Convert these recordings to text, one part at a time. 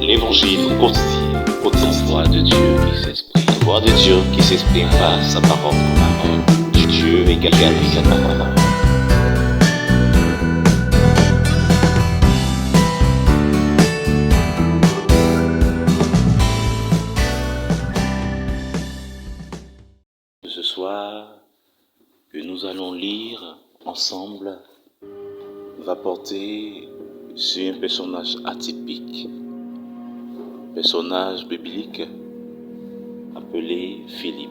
l'évangile au quotidien, voix de Dieu qui s'exprime, voix de Dieu qui s'exprime par sa parole, Dieu égale sa parole. Ce soir, que nous allons lire ensemble, va porter sur un personnage atypique, personnage biblique appelé Philippe.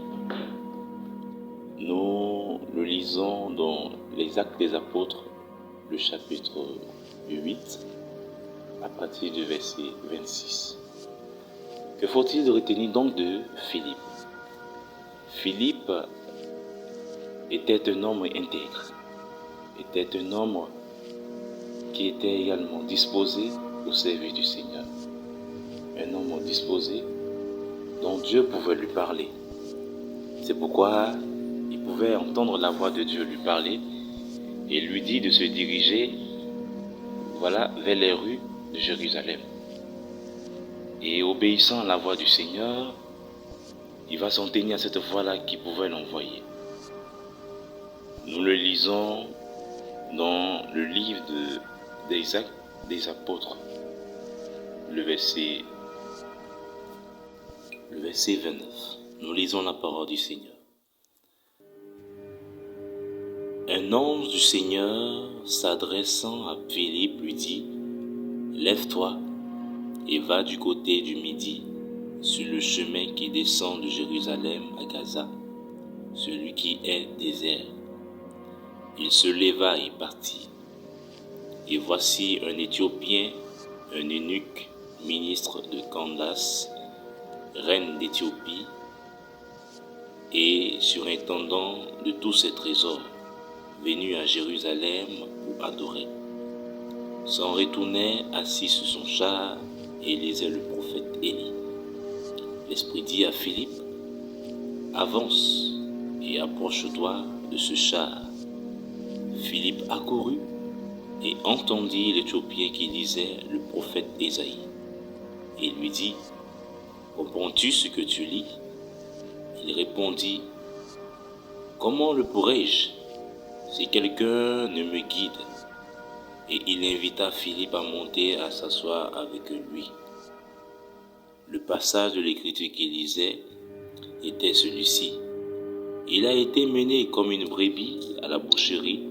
Nous le lisons dans les Actes des Apôtres, le chapitre 8, à partir du verset 26. Que faut-il retenir donc de Philippe? Philippe était un homme intègre, était un homme qui était également disposé au service du Seigneur. Un homme disposé dont Dieu pouvait lui parler. C'est pourquoi il pouvait entendre la voix de Dieu lui parler et lui dit de se diriger vers les rues de Jérusalem. Et obéissant à la voix du Seigneur, il va s'en tenir à cette voix-là qui pouvait l'envoyer. Nous le lisons dans le livre des Actes des Apôtres, le verset 29. Nous lisons la parole du Seigneur. Un ange du Seigneur, s'adressant à Philippe, lui dit : « Lève-toi et va du côté du Midi, sur le chemin qui descend de Jérusalem à Gaza, celui qui est désert. » Il se leva et partit. Et voici un Éthiopien, un eunuque, ministre de Candace, reine d'Éthiopie, et surintendant de tous ses trésors, venu à Jérusalem pour adorer, s'en retournait assis sur son char et lisait le prophète Élie. L'Esprit dit à Philippe : « Avance et approche-toi de ce char. » Philippe accourut et entendit l'Éthiopien qui lisait le prophète Ésaïe. Et lui dit : « Comprends-tu ce que tu lis ? » Il répondit : « Comment le pourrais-je, si quelqu'un ne me guide ?» Et il invita Philippe à monter à s'asseoir avec lui. Le passage de l'Écriture qu'il lisait était celui-ci : « Il a été mené comme une brebis à la boucherie,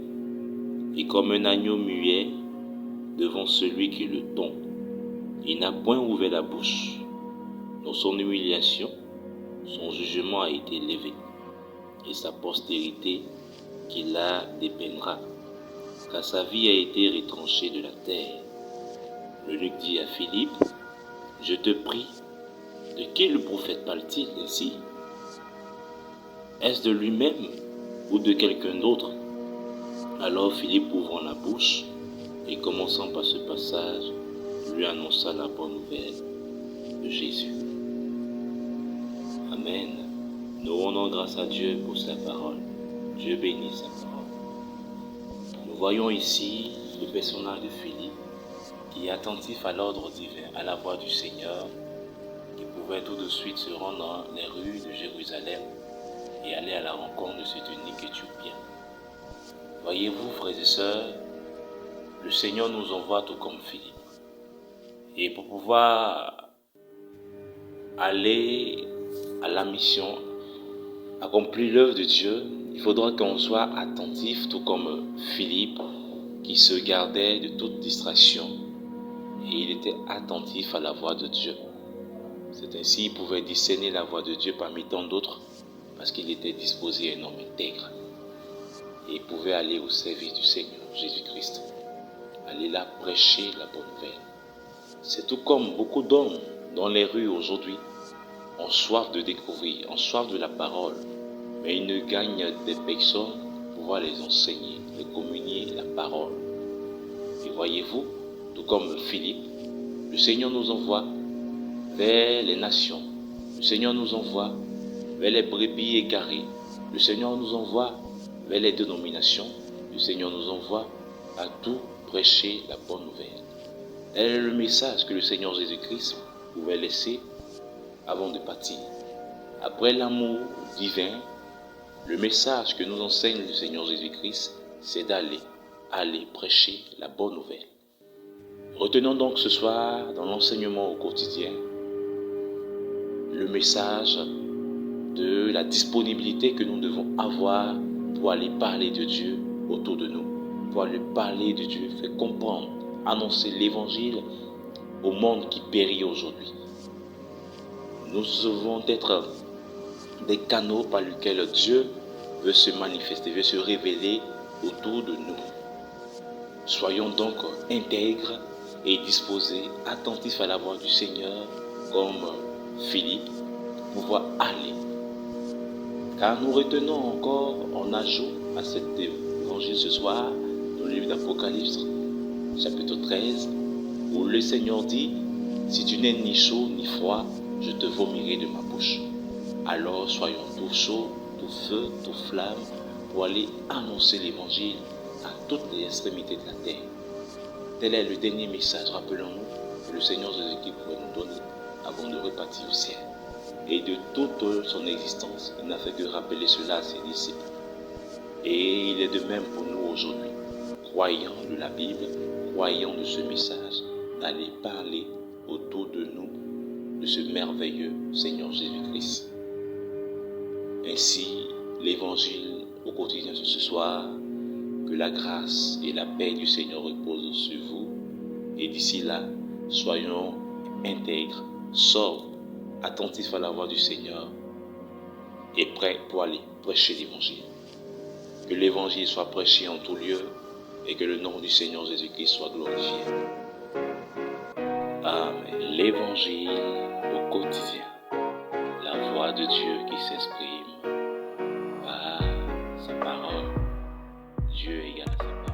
et comme un agneau muet devant celui qui le tond. Il n'a point ouvert la bouche. Dans son humiliation, son jugement a été levé, et sa postérité qui la dépeignera, car sa vie a été retranchée de la terre. » L'eunuque dit à Philippe : « Je te prie, de qui le prophète parle-t-il ainsi ? Est-ce de lui-même ou de quelqu'un d'autre ? » Alors Philippe, ouvrant la bouche et commençant par ce passage, lui annonça la bonne nouvelle de Jésus. Amen. Nous rendons grâce à Dieu pour sa parole. Dieu bénisse sa parole. Nous voyons ici le personnage de Philippe qui est attentif à l'ordre divin, à la voix du Seigneur, qui pouvait tout de suite se rendre dans les rues de Jérusalem et aller à la rencontre de cet eunuque éthiopien. Voyez-vous, frères et sœurs, le Seigneur nous envoie tout comme Philippe. Et pour pouvoir aller à la mission, accomplir l'œuvre de Dieu, il faudra qu'on soit attentif, tout comme Philippe, qui se gardait de toute distraction. Et il était attentif à la voix de Dieu. C'est ainsi qu'il pouvait discerner la voix de Dieu parmi tant d'autres, parce qu'il était disposé à un homme intègre. Et il pouvait aller au service du Seigneur Jésus-Christ. Aller là prêcher la bonne nouvelle. C'est tout comme beaucoup d'hommes dans les rues aujourd'hui ont soif de découvrir, ont soif de la parole, mais ils ne gagnent des personnes pour pouvoir les enseigner, les communier la parole. Et voyez-vous, tout comme Philippe, le Seigneur nous envoie vers les nations. Le Seigneur nous envoie vers les brebis égarées. Le Seigneur nous envoie vers les dénominations. Le Seigneur nous envoie à tout prêcher la bonne nouvelle. Elle est le message que le Seigneur Jésus-Christ pouvait laisser avant de partir. Après l'amour divin, le message que nous enseigne le Seigneur Jésus-Christ, c'est aller prêcher la bonne nouvelle. Retenons donc ce soir, dans l'enseignement au quotidien, le message de la disponibilité que nous devons avoir pour aller parler de Dieu autour de nous, pour aller parler de Dieu, faire comprendre, annoncer l'évangile au monde qui périt aujourd'hui. Nous devons être des canaux par lesquels Dieu veut se manifester, veut se révéler autour de nous. Soyons donc intègres et disposés, attentifs à la voix du Seigneur, comme Philippe, pour pouvoir aller. Car nous retenons encore en ajout à cet évangile ce soir, dans le livre d'Apocalypse, chapitre 13, où le Seigneur dit, « Si tu n'es ni chaud ni froid, je te vomirai de ma bouche. » Alors soyons tout chauds, tout feu, tout flamme, pour aller annoncer l'évangile à toutes les extrémités de la terre. Tel est le dernier message, rappelons-nous, que le Seigneur Jésus-Christ pourrait nous donner avant de repartir au ciel. Et de toute son existence, il n'a fait que rappeler cela à ses disciples. Et il est de même pour nous aujourd'hui, croyants de la Bible, croyants de ce message, d'aller parler autour de nous de ce merveilleux Seigneur Jésus-Christ. Ainsi, l'évangile au quotidien de ce soir, que la grâce et la paix du Seigneur reposent sur vous. Et d'ici là, soyons intègres, sobres, attentifs à la voix du Seigneur et prêts pour aller prêcher l'évangile. Que l'évangile soit prêché en tout lieu et que le nom du Seigneur Jésus-Christ soit glorifié. Amen. L'évangile au quotidien. La voix de Dieu qui s'exprime par sa parole. Dieu égale sa parole.